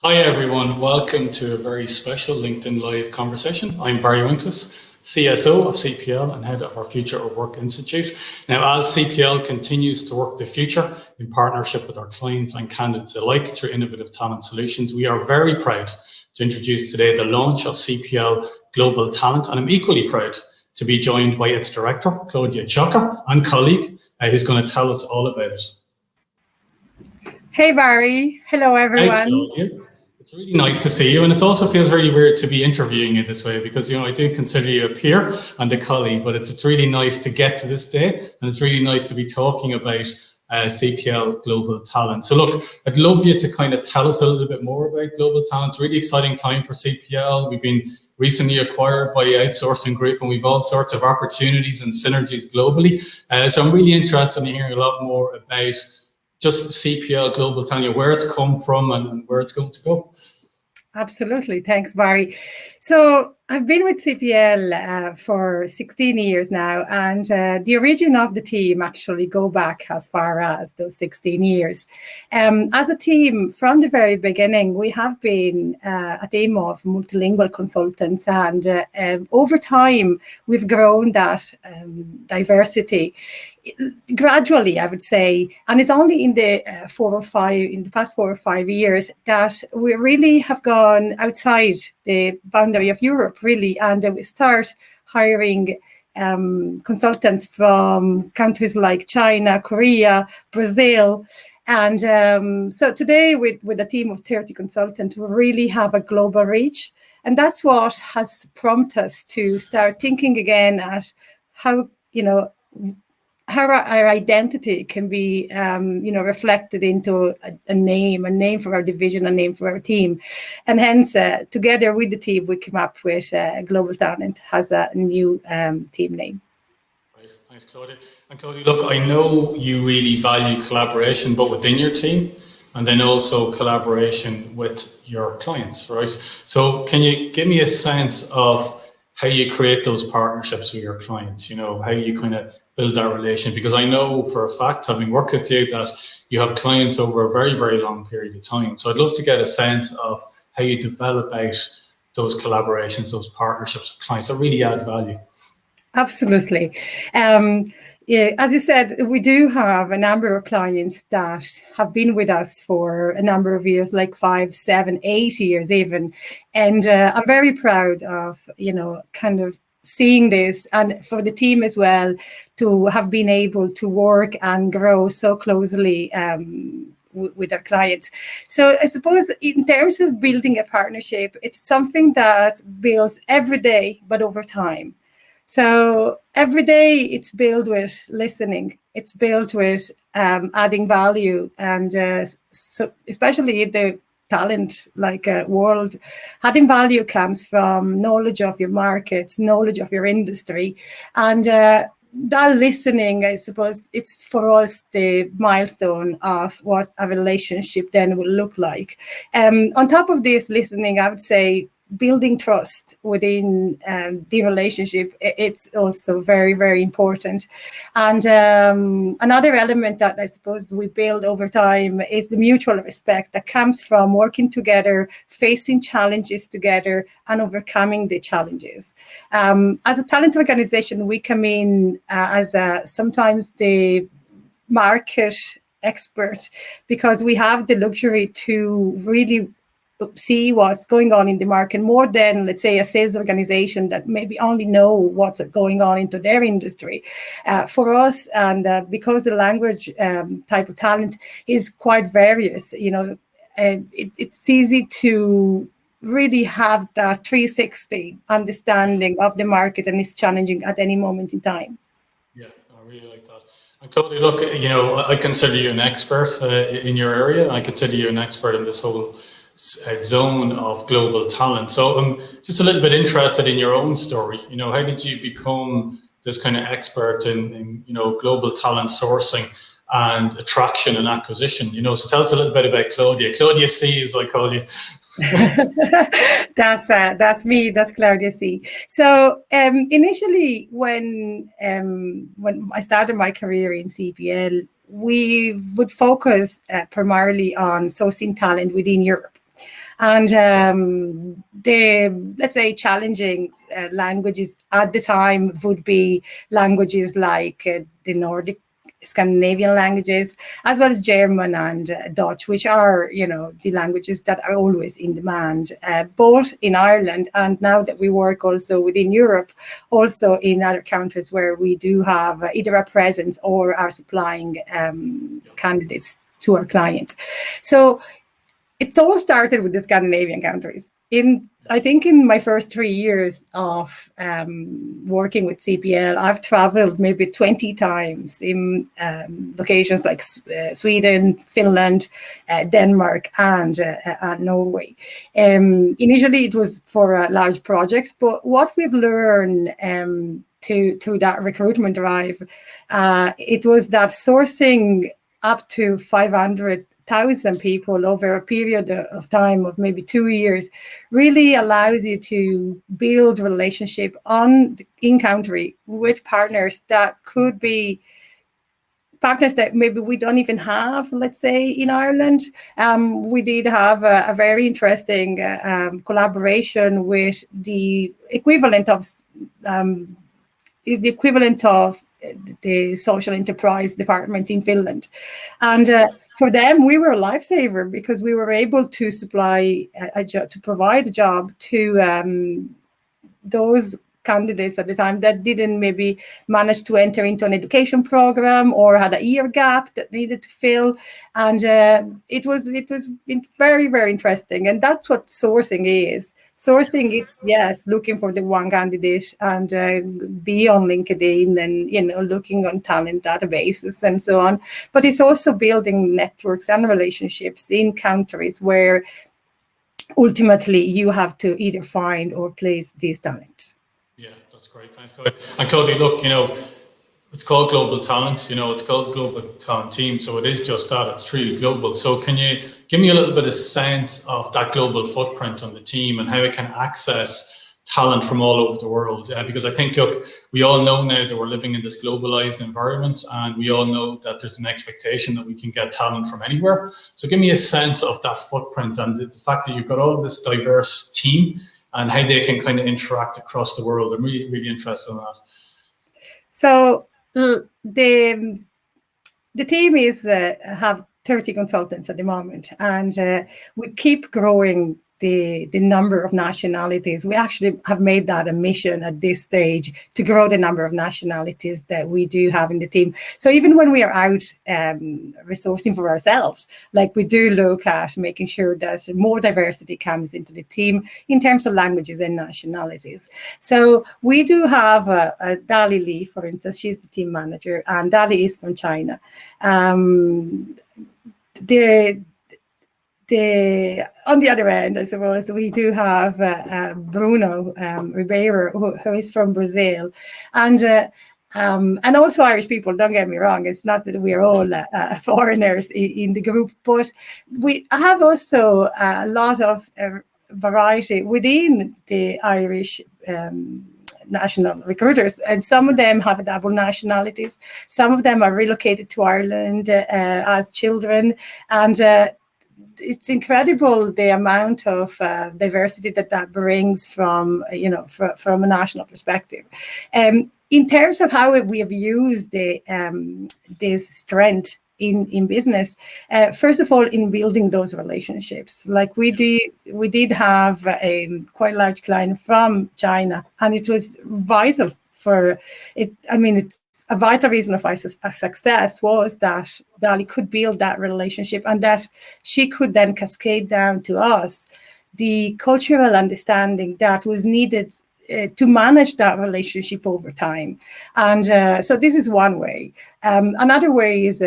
Hi everyone, welcome to a very special LinkedIn Live conversation. I'm Barry Winkles, CSO of CPL and head of our Future of Work Institute. Now, as CPL continues to work the future in partnership with our clients and candidates alike through innovative talent solutions, we are very proud to introduce today the launch of CPL Global Talent, and I'm equally proud to be joined by its director, Claudia Ciocca, and colleague, who's going to tell us all about it. Hey Barry, hello everyone. Hi Claudia. It's really nice to see you, and it also feels really weird to be interviewing you this way because, I do consider you a peer and a colleague, but it's really nice to get to this day, and it's really nice to be talking about CPL Global Talent. So look, I'd love you to kind of tell us a little bit more about Global Talent. It's a really exciting time for CPL. We've been recently acquired by Outsourcing Group, and we've all sorts of opportunities and synergies globally. So I'm really interested in hearing a lot more about just CPL Global Talent, where it's come from and where it's going to go. Absolutely. Thanks, Barry. So I've been with CPL for 16 years now, and the origin of the team actually go back as far as those 16 years. As a team, from the very beginning, we have been a team of multilingual consultants, and over time, we've grown that diversity gradually, I would say, and it's only in the past 4 or 5 years that we really have gone outside the boundary of Europe, really, and we start hiring consultants from countries like China, Korea, Brazil. And so today, with a team of 30 consultants, we really have a global reach. And that's what has prompted us to start thinking again at how our identity can be, reflected into a name for our division, a name for our team. And hence, together with the team, we came up with Global Talent as a new team name. Right. Thanks, Claudia. And Claudia, look, I know you really value collaboration, but within your team, and then also collaboration with your clients, right? So can you give me a sense of how you create those partnerships with your clients, how you kind of build that relation? Because I know for a fact, having worked with you, that you have clients over a very, very long period of time. So I'd love to get a sense of how you develop out those collaborations, those partnerships with clients that really add value. Absolutely. As you said, we do have a number of clients that have been with us for a number of years, like 5, 7, 8 years even. And I'm very proud of, kind of seeing this, and for the team as well, to have been able to work and grow so closely with our clients. So I suppose in terms of building a partnership, it's something that builds every day, but over time. So every day it's built with listening, it's built with adding value, and so especially the talent world, adding value comes from knowledge of your market, knowledge of your industry, and that listening, I suppose, it's for us the milestone of what a relationship then will look like. On top of this listening, I would say building trust within the relationship, it's also very, very important. And another element that I suppose we build over time is the mutual respect that comes from working together, facing challenges together, and overcoming the challenges. As a talent organization, we come in as sometimes the market expert, because we have the luxury to really see what's going on in the market more than, let's say, a sales organization that maybe only know what's going on into their industry. For us, and because the language type of talent is quite various, it's easy to really have that 360 understanding of the market, and it's challenging at any moment in time. Yeah, I really like that. And Claudia, look, I consider you an expert in your area. I consider you an expert in this whole zone of global talent. So I'm just a little bit interested in your own story. How did you become this kind of expert in global talent sourcing and attraction and acquisition? So tell us a little bit about Claudia. Claudia C, as I call you. That's me. That's Claudia C. So initially, when I started my career in CPL, we would focus primarily on sourcing talent within Europe. And the, let's say, challenging languages at the time would be languages like the Nordic Scandinavian languages, as well as German and Dutch, which are, the languages that are always in demand, both in Ireland and now that we work also within Europe, also in other countries where we do have either a presence or are supplying candidates to our clients. So it all started with the Scandinavian countries. I think in my first 3 years of working with CPL, I've traveled maybe 20 times in locations like Sweden, Finland, Denmark, and Norway. Initially, it was for large projects, but what we've learned through that recruitment drive, it was that sourcing up to 500,000 people over a period of time of maybe 2 years really allows you to build relationship in country with partners that could be partners that maybe we don't even have, let's say, in Ireland. We did have a very interesting collaboration with the equivalent of the social enterprise department in Finland. And for them, we were a lifesaver because we were able to supply to provide a job to those candidates at the time that didn't maybe manage to enter into an education program or had a year gap that needed to fill. And it was very, very interesting. And that's what sourcing is. Sourcing is, yes, looking for the one candidate and be on LinkedIn and, looking on talent databases and so on. But it's also building networks and relationships in countries where ultimately you have to either find or place these talent. Yeah, that's great. Thanks, Claudia. And Claudia, look, it's called Global Talent, it's called Global Talent Team. So it is just that, it's truly global. So can you give me a little bit of sense of that global footprint on the team and how it can access talent from all over the world? Because I think, look, we all know now that we're living in this globalized environment, and we all know that there's an expectation that we can get talent from anywhere. So give me a sense of that footprint and the fact that you've got all this diverse team and how they can kind of interact across the world. I'm really, really interested in that. So the team is have 30 consultants at the moment, and we keep growing the number of nationalities. We actually have made that a mission at this stage to grow the number of nationalities that we do have in the team. So even when we are out resourcing for ourselves, like we do look at making sure that more diversity comes into the team in terms of languages and nationalities. So we do have Dali Li, for instance. She's the team manager, and Dali is from China. On the other end, I suppose, we do have Bruno Ribeiro, who is from Brazil, and also Irish people. Don't get me wrong; it's not that we are all foreigners in the group, but we have also a lot of variety within the Irish national recruiters, and some of them have double nationalities. Some of them are relocated to Ireland as children, and it's incredible the amount of diversity that brings from a national perspective. In terms of how we have used this strength in business, first of all, in building those relationships, like we did have a quite large client from China, and it was vital for it. I mean, it's a vital reason of our success was that Dali could build that relationship, and that she could then cascade down to us the cultural understanding that was needed to manage that relationship over time. And so this is one way. Another way is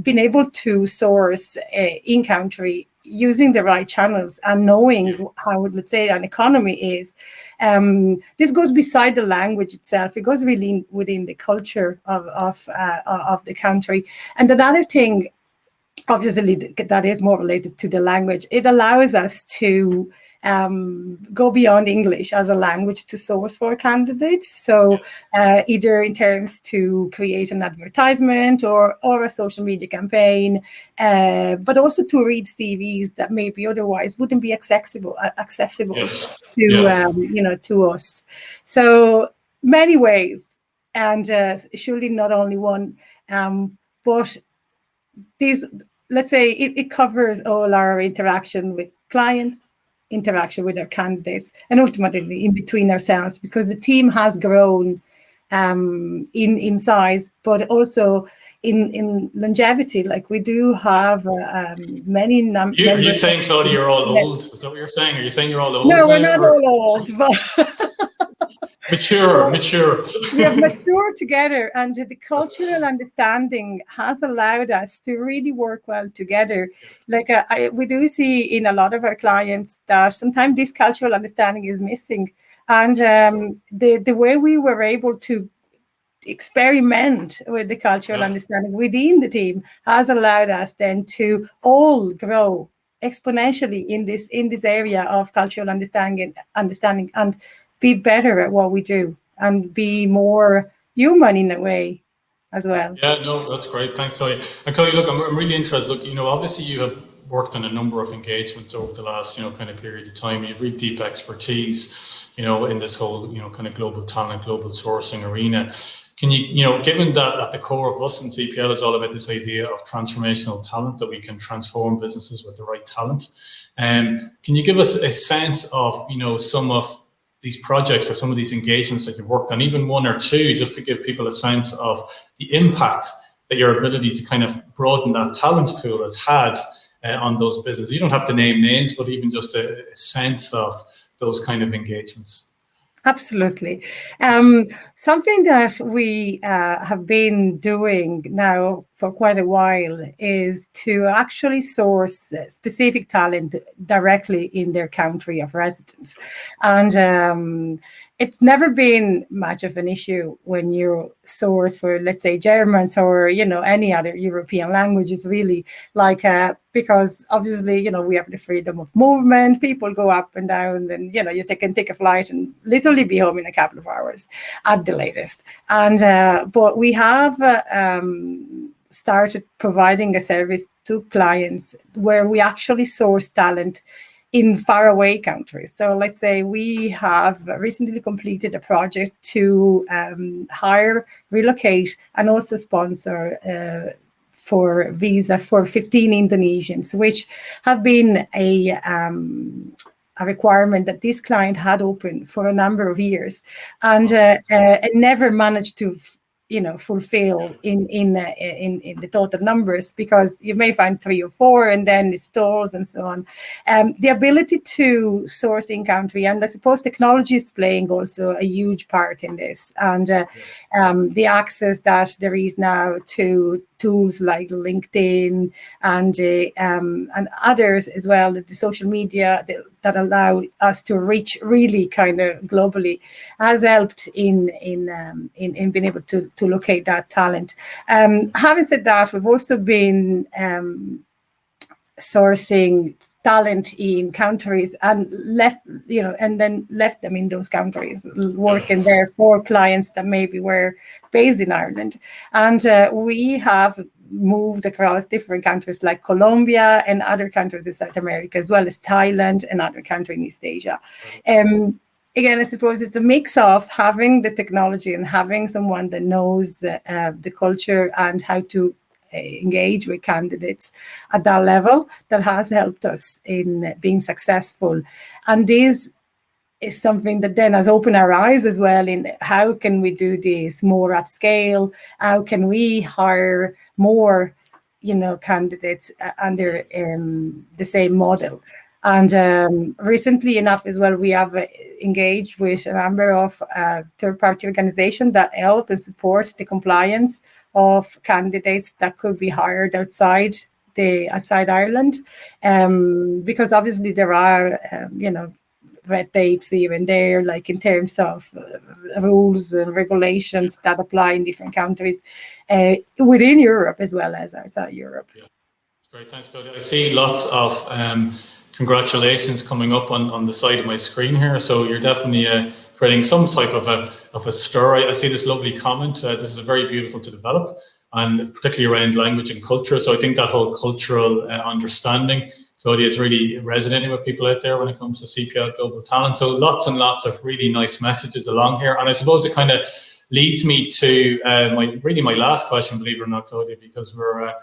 being able to source in country using the right channels and knowing how, let's say, an economy is. This goes beside the language itself. It goes really within the culture of the country. And another thing obviously that is more related to the language. It allows us to go beyond English as a language to source for candidates. So either in terms to create an advertisement or a social media campaign, but also to read CVs that maybe otherwise wouldn't be accessible to to us. So many ways, and surely not only one, but these, let's say, it covers all our interaction with clients, interaction with our candidates, and ultimately in between ourselves, because the team has grown in size, but also in longevity. Like, we do have many members. Are you saying, Claudia, you're all old? Is that what you're saying? Are you saying you're all old? No, we're not all old, but mature. We have matured together, and the cultural understanding has allowed us to really work well together. Like, we do see in a lot of our clients that sometimes this cultural understanding is missing, and the way we were able to experiment with the cultural understanding within the team has allowed us then to all grow exponentially in this area of cultural understanding and be better at what we do and be more human in a way as well. Yeah, no, that's great. Thanks, Claudia. And Claudia, look, I'm really interested. Look, obviously you have worked on a number of engagements over the last, kind of period of time. You've really deep expertise, in this whole, kind of global talent, global sourcing arena. Can you, given that at the core of us in CPL is all about this idea of transformational talent, that we can transform businesses with the right talent. Can you give us a sense of, some of these projects or some of these engagements that you've worked on, even one or two, just to give people a sense of the impact that your ability to kind of broaden that talent pool has had on those businesses? You don't have to name names, but even just a sense of those kind of engagements. Absolutely. Something that we have been doing now for quite a while is to actually source specific talent directly in their country of residence. And it's never been much of an issue when you source for, let's say, Germans or, any other European languages, really, like, because obviously, we have the freedom of movement. People go up and down, and, you can take a flight and literally be home in a couple of hours at the latest. And but we have started providing a service to clients where we actually source talent in faraway countries. So let's say we have recently completed a project to hire, relocate, and also sponsor for visa for 15 Indonesians, which have been a requirement that this client had open for a number of years, and never managed to fulfill in the total numbers, because you may find 3 or 4 and then it stalls and so on. The ability to source in country, and I suppose technology is playing also a huge part in this, and the access that there is now to tools like LinkedIn and others as well, the social media that allow us to reach really kind of globally, has helped in being able to locate that talent. Having said that, we've also been sourcing talent in countries and left them in those countries, working there for clients that maybe were based in Ireland. And we have moved across different countries like Colombia and other countries in South America, as well as Thailand and other countries in East Asia. Again, I suppose it's a mix of having the technology and having someone that knows the culture and how to engage with candidates at that level that has helped us in being successful. And this is something that then has opened our eyes as well in how can we do this more at scale? How can we hire more, candidates under the same model? And recently enough as well, we have engaged with a number of third-party organizations that help and support the compliance of candidates that could be hired outside Ireland, because obviously there are, red tapes here and there, like in terms of rules and regulations that apply in different countries within Europe as well as outside Europe. Yeah. Great, thanks, Claudia. I see lots of congratulations coming up on the side of my screen here. So you're definitely creating some type of a stir. I see this lovely comment. This is very beautiful to develop, and particularly around language and culture. So I think that whole cultural understanding, Claudia, is really resonating with people out there when it comes to Cpl Global Talent. So lots and lots of really nice messages along here. And I suppose it kind of leads me to my last question, believe it or not, Claudia, because we're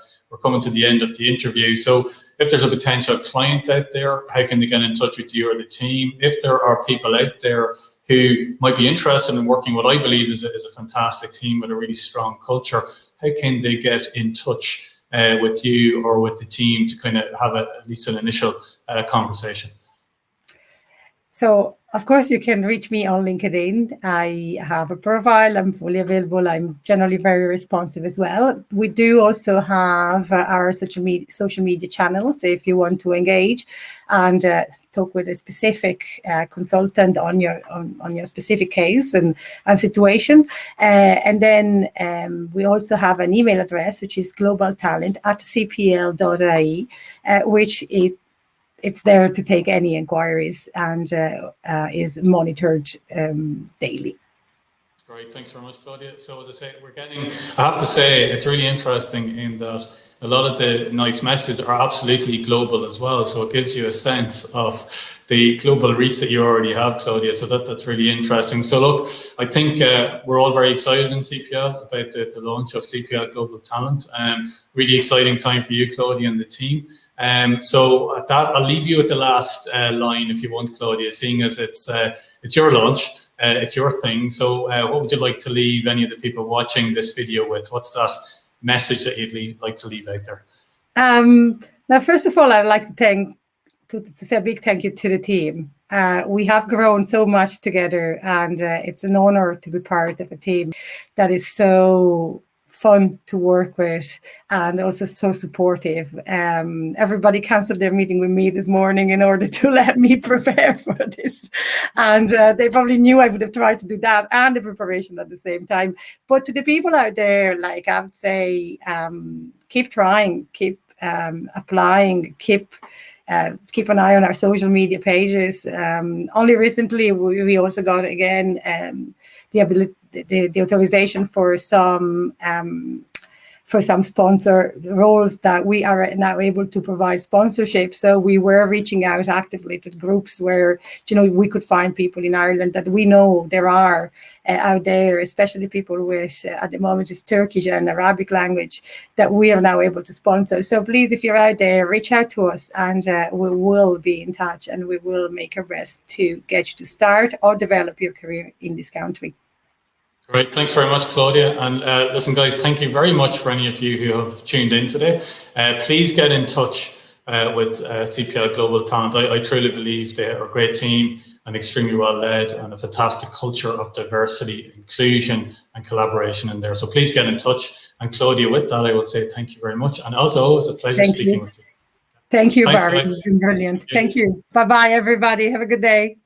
coming to the end of the interview. So if there's a potential client out there, how can they get in touch with you or the team? If there are people out there who might be interested in working what I believe is a fantastic team with a really strong culture, how can they get in touch with you or with the team to kind of have at least an initial conversation? So, of course, you can reach me on LinkedIn. I have a profile. I'm fully available. I'm generally very responsive as well. We do also have our social media channels. So if you want to engage and talk with a specific consultant on your specific case and situation, and then we also have an email address, which is globaltalent@cpl.ie, which it's there to take any inquiries and is monitored daily. That's great. Thanks very much, Claudia. So as I say, I have to say, it's really interesting in that a lot of the nice messages are absolutely global as well. So it gives you a sense of the global reach that you already have, Claudia. So that's really interesting. So look, I think we're all very excited in CPL about the launch of CPL Global Talent. Really exciting time for you, Claudia, and the team. So at that, I'll leave you with the last line if you want, Claudia, seeing as it's your launch, it's your thing. So what would you like to leave any of the people watching this video with? What's that message that you'd like to leave out there? Now, first of all, I'd like to say a big thank you to the team. We have grown so much together, and it's an honor to be part of a team that is so fun to work with and also so supportive. Everybody canceled their meeting with me this morning in order to let me prepare for this. And they probably knew I would have tried to do that and the preparation at the same time. But to the people out there, like I would say, keep trying, keep applying, keep an eye on our social media pages. Only recently, we also got again the authorization for some sponsor roles that we are now able to provide sponsorship. So we were reaching out actively to groups where we could find people in Ireland that we know there are out there, especially people with at the moment it's Turkish and Arabic language that we are now able to sponsor. So please, if you're out there, reach out to us and we will be in touch and we will make our best to get you to start or develop your career in this country. Great. Thanks very much, Claudia. And listen, guys, thank you very much for any of you who have tuned in today. Please get in touch with CPL Global Talent. I truly believe they are a great team and extremely well led and a fantastic culture of diversity, inclusion and collaboration in there. So please get in touch. And Claudia, with that, I would say thank you very much. And as always, a pleasure speaking with you. Thank you, Thanks, Barry. guys. It's been brilliant. Thank you. Bye-bye, everybody. Have a good day.